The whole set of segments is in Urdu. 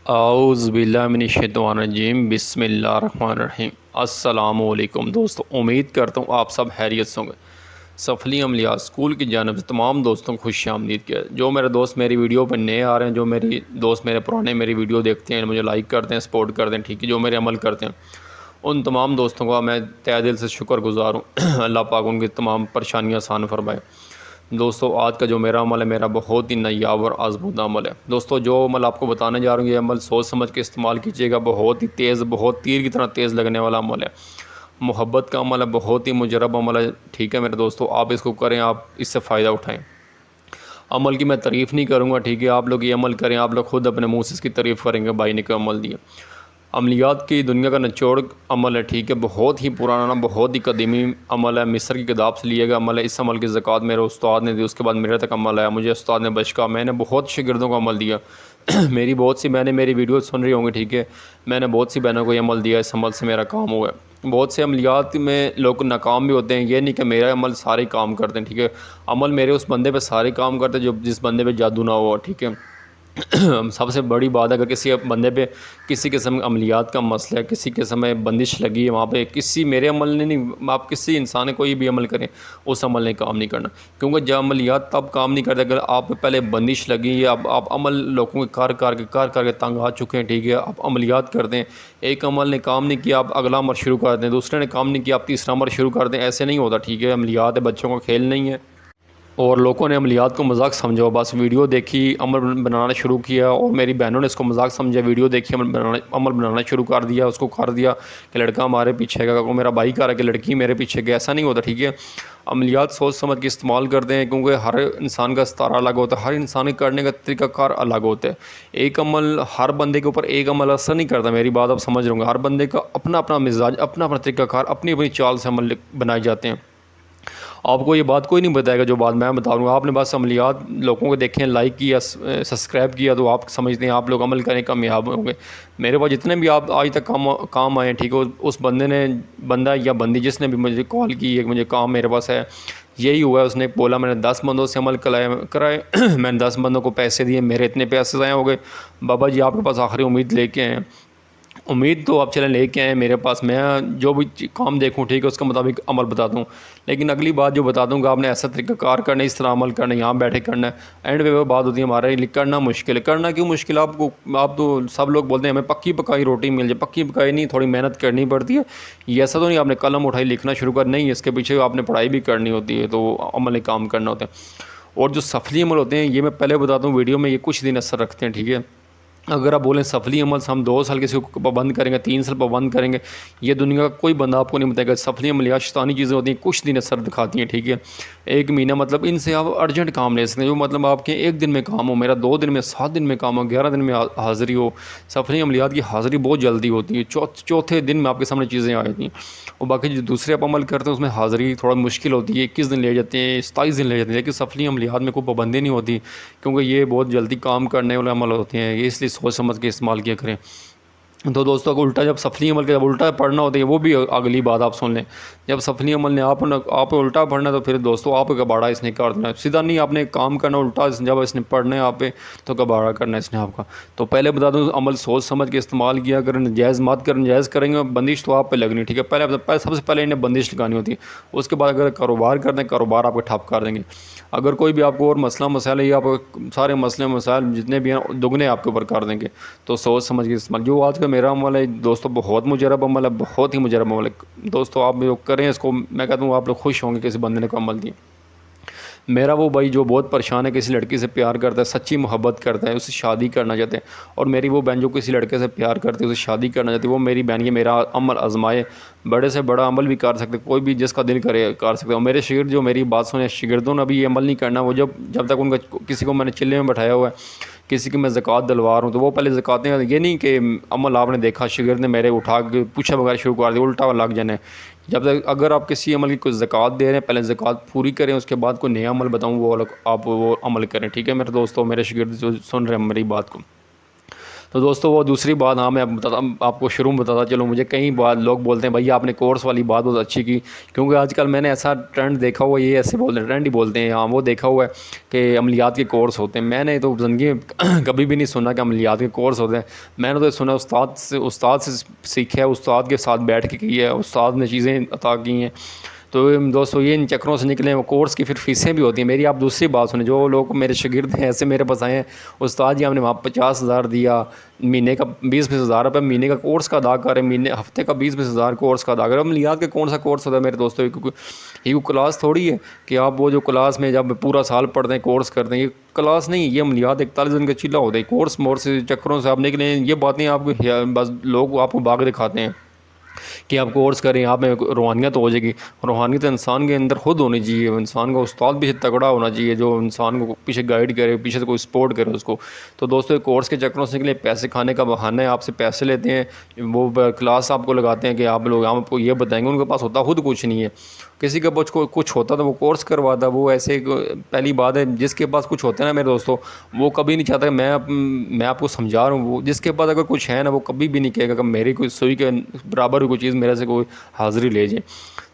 اعوذ باللہ من الشیطان الرجیم بسم اللہ الرحمن الرحیم۔ السلام علیکم دوستو، امید کرتا ہوں آپ سب خیریت سے ہوں گے۔ سفلی عملیات اسکول کی جانب سے تمام دوستوں کو خوش آمدید کیا۔ جو میرے دوست میری ویڈیو پہ نئے آ رہے ہیں، جو میری دوست میرے پرانے میری ویڈیو دیکھتے ہیں، مجھے لائک کرتے ہیں، سپورٹ کرتے ہیں، ٹھیک ہے، جو میرے عمل کرتے ہیں، ان تمام دوستوں کا میں تہہ دل سے شکر گزار ہوں۔ اللہ پاک ان کی تمام پریشانیاں آسان فرمائے۔ دوستو، آج کا جو میرا عمل ہے، میرا بہت ہی نایاب اور آزمودہ عمل ہے۔ دوستو، جو عمل آپ کو بتانے جا رہا ہوں، یہ عمل سوچ سمجھ کے استعمال کیجیے گا۔ بہت ہی تیز، بہت تیر کی طرح تیز لگنے والا عمل ہے۔ محبت کا عمل ہے، بہت ہی مجرب عمل ہے، ٹھیک ہے میرے دوستو، آپ اس کو کریں، آپ اس سے فائدہ اٹھائیں۔ عمل کی میں تعریف نہیں کروں گا، ٹھیک ہے، آپ لوگ یہ عمل کریں، آپ لوگ خود اپنے منہ سے اس کی تعریف کریں گے، بھائی نے کیا عمل دیا۔ عملیات کی دنیا کا نچوڑ عمل ہے، ٹھیک ہے، بہت ہی پرانا، بہت ہی قدیمی عمل ہے، مصر کی کتاب سے لیے گا عمل ہے۔ اس عمل کی زکوٰۃ میرے استاد نے دی، اس کے بعد میرے تک عمل آیا، مجھے استاد نے بشکا، میں نے بہت شاگردوں کو عمل دیا۔ میری بہت سی بہنیں میری ویڈیو سن رہی ہوں گی، ٹھیک ہے، میں نے بہت سی بہنوں کو یہ عمل دیا، اس عمل سے میرا کام ہوا ہے۔ بہت سے عملیات میں لوگ ناکام بھی ہوتے ہیں، یہ نہیں کہ میرا عمل سارے کام کرتے ہیں، ٹھیک ہے، عمل میرے اس بندے پہ سارے کام کرتے ہیں جو جس بندے پہ جادو نہ ہوا، ٹھیک ہے۔ سب سے بڑی بات ہے، اگر کسی بندے پہ کسی قسم عملیات کا مسئلہ ہے، کسی قسم میں بندش لگی ہے، وہاں پہ کسی میرے عمل نے نہیں، آپ کسی انسان نے کوئی بھی عمل کریں، اس عمل نے کام نہیں کرنا، کیونکہ جب عملیات تب کام نہیں کرتے اگر آپ پہ پہلے بندش لگی ہے۔ اب آپ عمل لوگوں کے کر کے تنگ آ چکے ہیں، ٹھیک ہے، آپ عملیات کر دیں، ایک عمل نے کام نہیں کیا آپ اگلا عمل شروع کر دیں، دوسرے نے کام نہیں کیا آپ تیسرا عمل شروع کر دیں، ایسے نہیں ہوتا، ٹھیک ہے۔ عملیات ہے، بچوں کا کھیل نہیں ہے، اور لوگوں نے عملیات کو مذاق سمجھا، بس ویڈیو دیکھی، عمل بنانا شروع کیا، اور میری بہنوں نے اس کو مذاق سمجھا، ویڈیو دیکھی، عمل بنانا شروع کر دیا، اس کو کر دیا کہ لڑکا ہمارے پیچھے گا، وہ میرا بھائی کہہ رہا ہے کہ لڑکی میرے پیچھے گیا، ایسا نہیں ہوتا، ٹھیک ہے۔ عملیات سوچ سمجھ کے استعمال کرتے ہیں، کیونکہ ہر انسان کا ستارہ الگ ہوتا ہے، ہر انسان کے کرنے کا طریقہ کار الگ ہوتا ہے۔ ایک عمل ہر بندے کے اوپر ایک عمل اثر نہیں کرتا، میری بات آپ سمجھ رہے ہوں گے، ہر بندے کا اپنا اپنا مزاج، اپنا اپنا طریقہ کار، اپنی اپنی چال سے عمل بنائے جاتے ہیں۔ آپ کو یہ بات کوئی نہیں بتائے گا جو بات میں بتا رہا ہوں، آپ نے بس عملیات لوگوں کو دیکھیں، لائک کیا، سبسکرائب کیا، تو آپ سمجھتے ہیں آپ لوگ عمل کریں کامیاب ہوں گے۔ میرے پاس جتنے بھی آپ آج تک کام آئے ہیں، ٹھیک ہے، اس بندہ یا بندی جس نے بھی مجھے کال کی ہے، مجھے کام میرے پاس ہے، یہی ہوا ہے، اس نے بولا میں نے 10 بندوں سے عمل کرائے، میں نے 10 بندوں کو پیسے دیے، میرے اتنے پیسے ضائع ہو گئے۔ بابا جی آپ کے پاس آخری امید لے کے آئے ہیں، امید تو آپ چلیں لے کے آئیں میرے پاس، میں جو بھی کام دیکھوں، ٹھیک ہے، اس کے مطابق عمل بتاتا ہوں، لیکن اگلی بات جو بتا دوں گا، آپ نے ایسا طریقہ کار کرنا ہے، اس طرح عمل کرنا ہے، یہاں بیٹھے کرنا ہے، اینڈ پہ وہ بات ہوتی ہے ہمارے لیے کرنا مشکل ہے۔ کرنا کیوں مشکل ہے؟ آپ تو سب لوگ بولتے ہیں ہمیں پکی پکائی روٹی مل جائے، پکی پکائی نہیں، تھوڑی محنت کرنی پڑتی ہے۔ یہ ایسا تو نہیں آپ نے قلم اٹھائی لکھنا شروع کر، نہیں، اس کے پیچھے آپ نے پڑھائی بھی کرنی ہوتی ہے، تو عمل کام کرنا ہوتا ہے۔ اور جو سفلی عمل ہوتے ہیں، یہ میں پہلے بتاتا ہوں ویڈیو میں، یہ کچھ دن اثر رکھتے ہیں، ٹھیک ہے۔ اگر آپ بولیں سفلی عمل سے ہم 2 سال کسی کو پابند کریں گے، 3 سال پابند کریں گے، یہ دنیا کا کوئی بندہ آپ کو نہیں بتائے گا۔ سفلی عملیات شیطانی چیزیں ہوتی ہیں، کچھ دن اثر دکھاتی ہیں، ٹھیک ہے، 1 مہینہ، مطلب ان سے آپ ارجنٹ کام لے سکتے ہیں، جو مطلب آپ کے 1 دن میں کام ہو، میرا 2 دن میں، 7 دن میں کام ہو، 11 دن میں حاضری ہو۔ سفلی عملیات کی حاضری بہت جلدی ہوتی ہے، چوتھے دن میں آپ کے سامنے چیزیں آ جاتی ہیں، اور باقی جو دوسرے آپ عمل کرتے ہیں اس میں حاضری تھوڑا مشکل ہوتی ہے، 21 دن لے جاتے ہیں، 27 دن لے جاتے ہیں، لیکن سفلی عملیات میں کوئی پابندی نہیں ہوتی، کیونکہ یہ بہت جلدی کام کرنے والے عمل ہوتے ہیں، یہ اس لیے سوچ سمجھ کے استعمال کیا کریں۔ تو دوستوں کو الٹا، جب سفلی عمل کے جب الٹا پڑھنا ہوتا ہے، وہ بھی اگلی بات آپ سن لیں، جب سفلی عمل نے آپ الٹا پڑھنا ہے، تو پھر دوستوں آپ کا کباڑا اس نے کر دینا، سیدھا نہیں، آپ نے کام کرنا الٹا، جب اس نے پڑھنا ہے آپ پہ، تو کباڑا کرنا ہے اس نے آپ کا۔ تو پہلے بتا دوں، عمل سوچ سمجھ کے استعمال کیا کریں، جائز مت کریں، جائز کریں گے بندش تو آپ پہ لگنی، ٹھیک ہے، سب سے پہلے انہیں بندش لگانی ہوتی ہے، اس کے بعد اگر کاروبار کرتے ہیں، کاروبار آپ کو ٹھپ کر دیں گے۔ اگر کوئی بھی آپ کو اور مسئلہ مسائل ہے، یا آپ سارے مسئلے مسائل جتنے بھی ہیں دگنے آپ کے اوپر کر دیں گے، تو سوچ سمجھ کے استعمال۔ جو آج کا میرا عمل ہے دوستو، بہت مجرب عمل ہے، بہت ہی مجرب عمل ہے دوستو، آپ لوگ کریں اس کو، میں کہتا ہوں آپ لوگ خوش ہوں گے کسی بندے نے کو عمل دیا۔ میرا وہ بھائی جو بہت پریشان ہے، کسی لڑکی سے پیار کرتا ہے، سچی محبت کرتا ہے، اسے شادی کرنا چاہتے ہیں، اور میری وہ بہن جو کسی لڑکے سے پیار کرتی ہے، اسے شادی کرنا چاہتی ہے، وہ میری بہن یہ میرا عمل آزمائے، بڑے سے بڑا عمل بھی کر سکتے، کوئی بھی جس کا دل کرے کر سکتے، اور میرے شاگرد جو میری بات سنے، شاگردوں نے بھی یہ عمل نہیں کرنا، وہ جب تک ان کا کسی کو میں نے چلے میں بٹھایا ہوا ہے، کسی کی میں زکوٰۃ دلوا رہا ہوں، تو وہ پہلے زکوٰۃیں، یہ نہیں کہ عمل آپ نے دیکھا شاگرد نے میرے اٹھا کے پوچھا وغیرہ شروع کر دیا، الٹا لگ جانا ہے۔ جب تک اگر آپ کسی عمل کی کوئی زکوٰۃ دے رہے ہیں، پہلے زکوٰۃ پوری کریں، اس کے بعد کوئی نیا عمل بتاؤں، وہ آپ وہ عمل کریں، ٹھیک ہے میرے دوستوں، میرے شاگرد جو سن رہے ہیں میری بات کو۔ تو دوستوں وہ دوسری بات میں آپ کو شروع میں بتاتا چلوں، مجھے کئی بار لوگ بولتے ہیں بھائی آپ نے کورس والی بات بہت اچھی کی، کیونکہ آج کل میں نے ایسا ٹرینڈ دیکھا ہوا ہے، یہ ایسے بولتے ہیں ٹرینڈ ہی بولتے ہیں، وہ دیکھا ہوا ہے کہ عملیات کے کورس ہوتے ہیں۔ میں نے تو زندگی میں کبھی بھی نہیں سنا کہ عملیات کے کورس ہوتے ہیں، میں نے تو سنا استاد سے سیکھا ہے، استاد کے ساتھ بیٹھ کے کی ہے، استاد نے چیزیں عطا کی ہیں۔ تو دوستو یہ ان چکروں سے نکلیں، وہ کورس کی پھر فیسیں بھی ہوتی ہیں۔ میری آپ دوسری بات سنیں، جو لوگ میرے شاگرد ہیں ایسے میرے پاس آئے ہیں، استاد جی ہم نے وہاں 50,000 دیا، مہینے کا 20-20 ہزار روپے مہینے کا کورس کا ادا کریں، ہفتے کا 20-20 ہزار کورس کا ادا کریں۔ عملیات کے کون سا کورس ہوتا ہے میرے دوستوں؟ یہ کلاس تھوڑی ہے کہ آپ وہ جو کلاس میں جب پورا سال پڑھتے ہیں کورس کرتے ہیں، یہ کلاس نہیں، یہ عملیات 41 دن کا چیلا ہوتا ہے۔ کورس مورس چکروں سے آپ نکلیں، یہ باتیں آپ کو بس لوگ آپ کو باغ دکھاتے ہیں کہ آپ کورس کریں، آپ میں روحانیت ہو جائے گی۔ روحانیت انسان کے اندر خود ہونی چاہیے، انسان کا استاد بھی تگڑا ہونا چاہیے جو انسان کو پیچھے گائیڈ کرے، پیچھے سے کوئی سپورٹ کرے اس کو۔ تو دوستو کورس کے چکروں سے نکلیں، پیسے کھانے کا بہانہ ہے، آپ سے پیسے لیتے ہیں، وہ کلاس آپ کو لگاتے ہیں کہ آپ لوگ ہم آپ کو یہ بتائیں گے، ان کے پاس ہوتا خود کچھ نہیں ہے۔ کسی کے پاس کچھ ہوتا تو وہ کورس کرواتا، وہ ایسے پہلی بات ہے جس کے پاس کچھ ہوتا ہے نا میرے دوستو، وہ کبھی نہیں چاہتا کہ میں آپ کو سمجھا رہا ہوں، وہ جس کے پاس اگر کچھ ہے نا وہ کبھی بھی نہیں کہے گا کہ میری کوئی سوئی کے برابر کوئی چیز میرے سے کوئی حاضری لے جائے۔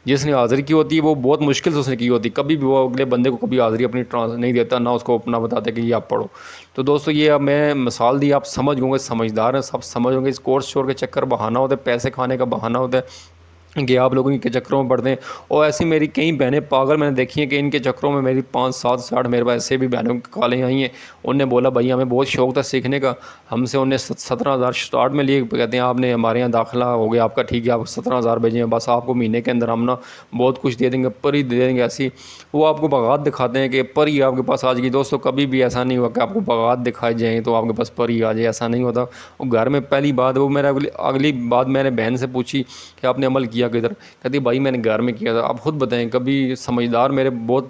جس نے حاضری کی ہوتی ہے وہ بہت مشکل سے اس نے کی ہوتی ہے، کبھی بھی وہ اگلے بندے کو کبھی حاضری اپنی نہیں دیتا، نہ اس کو اپنا بتاتا کہ یہ آپ پڑھو۔ تو دوستو یہ اب میں مثال دی، آپ سمجھ گوں گے، سمجھدار ہیں سب سمجھ گوں گے، اس کورس چھوڑ کے چکر بہانہ ہوتا ہے، پیسے کھانے کا بہانہ ہوتا ہے کہ آپ لوگوں کے چکروں میں پڑھتے ہیں۔ اور ایسی میری کئی بہنیں پاگل میں نے دیکھی ہیں کہ ان کے چکروں میں میری 5-7 60 میرے پاس ایسے بھی بہنوں کی کالیں آئی ہیں، انہوں نے بولا بھائی ہمیں بہت شوق تھا سیکھنے کا، ہم سے انہوں نے 17,000 اسٹارٹ میں لیے، کہتے ہیں آپ نے ہمارے یہاں داخلہ ہو گیا آپ کا، ٹھیک ہے آپ 17,000 بھیجیں، بس آپ کو مہینے کے اندر ہم نا بہت کچھ دے دیں گے، پری دے دیں گے ایسی۔ وہ آپ کو بغاوت دکھاتے ہیں کہ پری آپ کے پاس آ جائے گی۔ دوستو کبھی بھی ایسا نہیں ہوا کہ آپ کو بغاوت دکھائی جائیں تو آپ کے پاس پری آ جائے، ایسا نہیں ہوتا۔ وہ گھر میں پہلی بات وہ میرا اگلی بات میں نے بہن سے پوچھی کہ آپ نے عمل کیا کدھر، کہتی بھائی میں نے گھر میں کیا تھا۔ آپ خود بتائیں، کبھی سمجھدار میرے بہت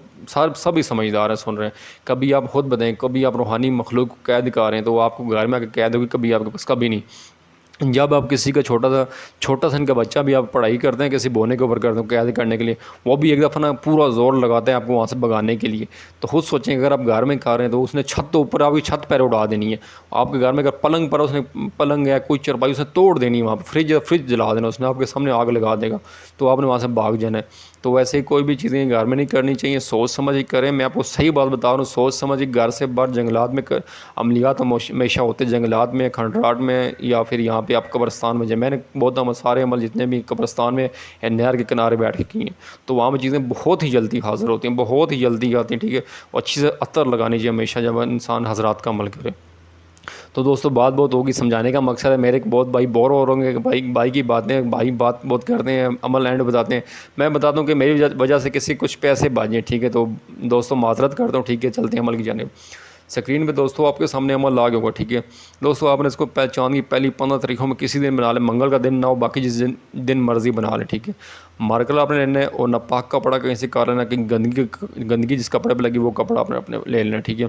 سبھی سمجھدار ہیں سن رہے ہیں، کبھی آپ خود بتائیں کبھی آپ روحانی مخلوق کو قید کر رہے ہیں تو وہ آپ کو گھر میں آ کے قید ہوگی، کبھی آپ کے پاس کبھی نہیں۔ جب آپ کسی کا چھوٹا سا ان کا بچہ بھی آپ پڑھائی کرتے ہیں کسی بونے کے اوپر کرتے ہیں قید کرنے کے لیے، وہ بھی ایک دفعہ نا پورا زور لگاتے ہیں آپ کو وہاں سے بھگانے کے لیے۔ تو خود سوچیں اگر آپ گھر میں کھا رہے ہیں تو اس نے چھت تو اوپر آپ کی چھت پیر اڑا دینی ہے، آپ کے گھر میں اگر پلنگ پر اس نے پلنگ ہے کوئی چرپائی اس نے توڑ دینی ہے، وہاں پہ فریج جلا دینا، اس نے آپ کے سامنے آگ لگا دے گا، تو آپ نے وہاں سے بھاگ جانا ہے۔ تو ویسے کوئی بھی چیزیں گھر میں نہیں کرنی چاہیے، سوچ سمجھ کریں۔ میں آپ کو صحیح بات بتا رہا ہوں، سوچ سمجھ گھر سے باہر جنگلات میں عملیات ہمیشہ ہوتے جنگلات میں، کھنڈرات میں، یا پھر یہاں پہ آپ قبرستان میں جائیں۔ میں نے بہت سارے عمل جتنے بھی قبرستان میں نہر کے کنارے بیٹھ کے کیے ہیں، تو وہاں پہ چیزیں بہت ہی جلدی حاضر ہوتی ہیں، بہت ہی جلدی آتی ہیں، ٹھیک ہے۔ اور اچھی سے عطر لگانی چاہیے ہمیشہ جب انسان حضرات کا عمل کرے۔ تو دوستو بات بہت ہوگی، سمجھانے کا مقصد ہے، میرے بہت بھائی بور ہو رہے ہیں کہ بھائی کی باتیں، بھائی بات بہت کرتے ہیں، عمل اینڈ بتاتے ہیں۔ میں بتاتا ہوں کہ میری وجہ سے کسی کچھ پیسے باجیں، ٹھیک ہے۔ تو دوستو معذرت کرتا ہوں، ٹھیک ہے، چلتے ہیں عمل کی جانب۔ اسکرین پہ دوستو آپ کے سامنے عمل لا کے ہوگا، ٹھیک ہے دوستو۔ آپ نے اس کو چاند کی پہلی 15 تاریخوں میں کسی دن بنا لیں، منگل کا دن نہ ہو، باقی جس دن مرضی بنا لیں، ٹھیک ہے۔ مارکر آپ نے لینا ہے اور ناپاک کپڑا کہیں سے کر لینا کہ گندگی جس کپڑے پہ لگی وہ کپڑا آپ نے اپنے لے لینا، ٹھیک ہے۔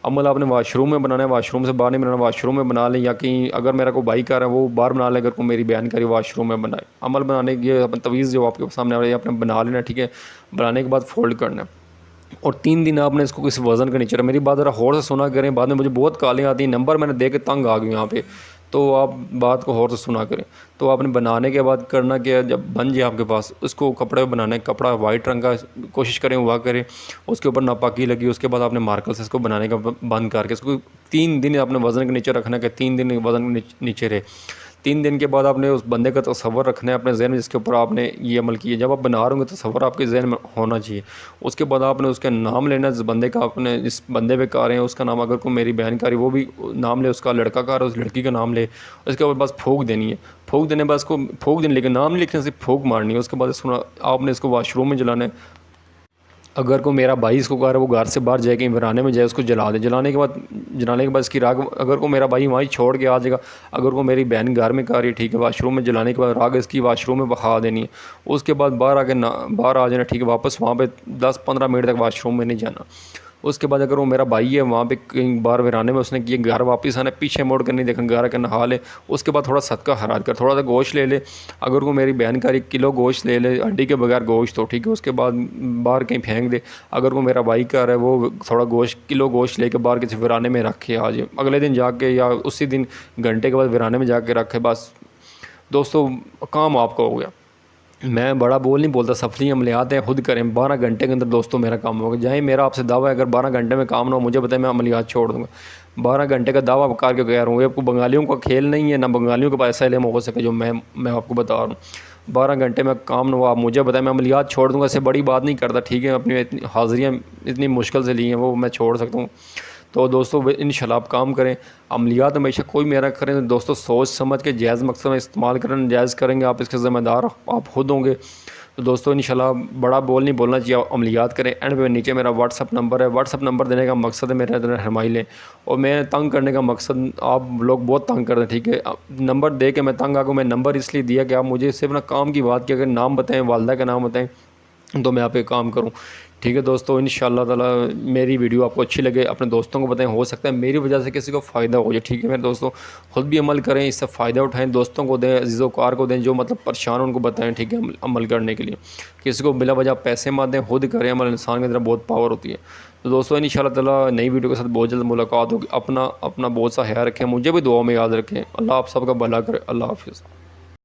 عمل آپ نے واش روم میں بنانا ہے، واش روم سے باہر نہیں بنانا، واش روم میں بنا لیں، یا کہیں اگر میرا کوئی بھائی کر رہا ہے وہ باہر بنا لیں، اگر کوئی میری بہن کری واش روم میں بنائے۔ عمل بنانے کی یہ تویز جو آپ کے سامنے آ رہی ہے آپ نے بنا لینا، ٹھیک ہے۔ بنانے کے بعد فولڈ کرنا ہے اور 3 دن آپ نے اس کو کسی وزن کا نیچے رکھنا۔ میری بات ذرا غور سے سنا کریں، بعد میں مجھے بہت کالیں آتی ہیں، نمبر میں نے دے کے تنگ آ گئی یہاں پہ، تو آپ بات کو غور سے سنا کریں۔ تو آپ نے بنانے کے بعد کرنا کہ جب بن جائے آپ کے پاس، اس کو کپڑے پہ بنانا ہے، کپڑا وائٹ رنگ کا کوشش کریں ہوا کریں، اس کے اوپر ناپاکی لگی، اس کے بعد آپ نے مارکر سے اس کو بنانے کا بند کر کے اس کو 3 دن آپ نے وزن کے نیچے رکھنا ہے کہ 3 دن وزن کے نیچے رہے۔ 3 دن کے بعد آپ نے اس بندے کا تصور رکھنا ہے اپنے ذہن میں جس کے اوپر آپ نے یہ عمل کیا۔ جب آپ بنا رہے ہوں گے تصور آپ کے ذہن میں ہونا چاہیے۔ اس کے بعد آپ نے اس کا نام لینا ہے، جس بندے کا آپ نے جس بندے پہ کار ہیں اس کا نام، اگر کوئی میری بہن کاری وہ بھی نام لے، اس کا لڑکا کار ہے اس لڑکی کا نام لے، اس کے بعد بس پھونک دینی ہے۔ پھونک دینے بعد اس کو پھونک دینے، لیکن نام نہیں لکھنے، صرف پھونک مارنی ہے۔ اس کے بعد آپ نے اس کو واش روم میں جلانا ہے۔ اگر کوئی میرا بھائی اس کو کہہ رہا ہے وہ گھر سے باہر جائے کہیں ورانے میں جائے، اس کو جلا دے۔ جلانے کے بعد اس کی راگ، اگر کوئی میرا بھائی وہیں چھوڑ کے آ جائے گا، اگر کوئی میری بہن گھر میں کہہ رہی ہے، ٹھیک ہے، واش روم میں جلانے کے بعد راگ اس کی واش روم میں بہا دینی ہے۔ اس کے بعد باہر آ جانا، ٹھیک ہے، واپس وہاں پہ 10-15 منٹ تک واش روم میں نہیں جانا۔ اس کے بعد اگر وہ میرا بھائی ہے وہاں پہ کئی بار ویرانے میں اس نے کیا گھر واپس آنا پیچھے موڑ کر نہیں دیکھا گھر کا نہا لے، اس کے بعد تھوڑا صدقہ خیرات کر تھوڑا سا گوشت لے لے، اگر وہ میری بہن کا 1 کلو گوشت لے لے ہڈی کے بغیر گوشت تو ٹھیک ہے، اس کے بعد باہر کہیں پھینک دے۔ اگر وہ میرا بھائی کا ہے وہ تھوڑا کلو گوشت لے کے باہر کسی ویرانے میں رکھے آ جائے، اگلے دن جا کے یا اسی دن گھنٹے کے بعد ویرانے میں جا کے رکھے، بس دوستو کام آپ کا ہو گیا۔ میں بڑا بول نہیں بولتا، سفلی عملیات ہیں خود کریں، 12 گھنٹے کے اندر دوستوں میرا کام ہوگا۔ جائیں، میرا آپ سے دعویٰ ہے اگر 12 گھنٹے میں کام نہ ہو مجھے بتائیں، میں عملیات چھوڑ دوں گا۔ 12 گھنٹے کا دعویٰ کر کے کہہ رہا ہوں، یہ آپ کو بنگالیوں کا کھیل نہیں ہے، نہ بنگالیوں کے پاس ایسا علم ہو سکے جو میں آپ کو بتا رہا ہوں۔ 12 گھنٹے میں کام نہ ہو آپ مجھے بتائیں، میں عملیات چھوڑ دوں گا، اس سے بڑی بات نہیں کرتا، ٹھیک ہے، اپنی اتنی حاضریاں اتنی مشکل سے لی ہیں وہ میں چھوڑ سکتا ہوں۔ تو دوستو انشاءاللہ آپ کام کریں، عملیات ہمیشہ کوئی میرا کریں تو دوستو سوچ سمجھ کے جائز مقصد میں استعمال کریں، جائز کریں گے آپ اس کے ذمہ دار آپ خود ہوں گے۔ تو دوستو انشاءاللہ بڑا بول نہیں بولنا چاہیے، عملیات کریں۔ اینڈ پہ نیچے میرا واٹس اپ نمبر ہے، واٹس اپ نمبر دینے کا مقصد ہے میرا رہنمائی لیں، اور میں تنگ کرنے کا مقصد آپ لوگ بہت تنگ کر دیں، ٹھیک ہے، نمبر دے کے میں تنگ آ گیا، میں نمبر اس لیے دیا کہ آپ مجھے صرف کام کی بات کی، اگر نام بتائیں والدہ کا نام بتائیں تو میں آپ پہ کام کروں، ٹھیک ہے دوستو۔ انشاءاللہ تعالی میری ویڈیو آپ کو اچھی لگے، اپنے دوستوں کو بتائیں، ہو سکتا ہے میری وجہ سے کسی کو فائدہ ہو جائے، ٹھیک ہے میرے دوستوں، خود بھی عمل کریں، اس سے فائدہ اٹھائیں، دوستوں کو دیں، عزیز و کار کو دیں، جو مطلب پریشان ان کو بتائیں، ٹھیک ہے، عمل کرنے کے لیے، کسی کو بلا وجہ پیسے مت دیں، خود کریں عمل، انسان کے اندر بہت پاور ہوتی ہے۔ تو دوستو انشاءاللہ تعالی نئی ویڈیو کے ساتھ بہت جلد ملاقات ہوگی، اپنا بہت سا خیال رکھیں، مجھے بھی دعاؤں میں یاد رکھیں، اللہ آپ سب کا بھلا کرے، اللہ حافظ۔